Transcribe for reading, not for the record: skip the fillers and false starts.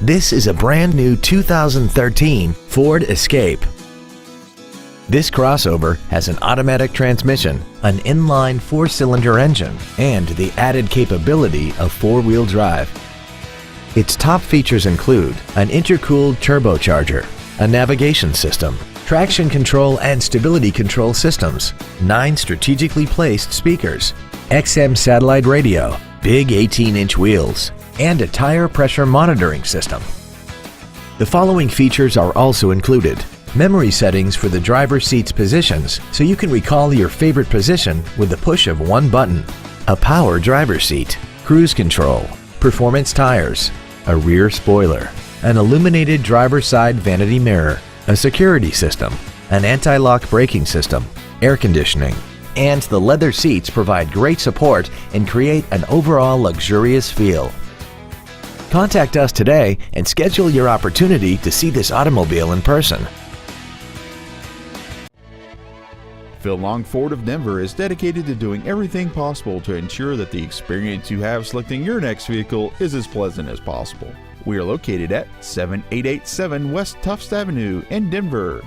This is a brand new 2013 Ford Escape. This crossover has an automatic transmission, an inline 4-cylinder engine, and the added capability of 4-wheel drive. Its top features include an intercooled turbocharger, a navigation system, traction control and stability control systems, 9 strategically placed speakers, XM satellite radio, big 18-inch wheels, and a tire pressure monitoring system. The following features are also included: memory settings for the driver's seat's positions so you can recall your favorite position with the push of one button, a power driver's seat, cruise control, performance tires, a rear spoiler, an illuminated driver's side vanity mirror, a security system, an anti-lock braking system, air conditioning, and the leather seats provide great support and create an overall luxurious feel. Contact us today and schedule your opportunity to see this automobile in person. Phil Long Ford of Denver is dedicated to doing everything possible to ensure that the experience you have selecting your next vehicle is as pleasant as possible. We are located at 7887 West Tufts Avenue in Denver.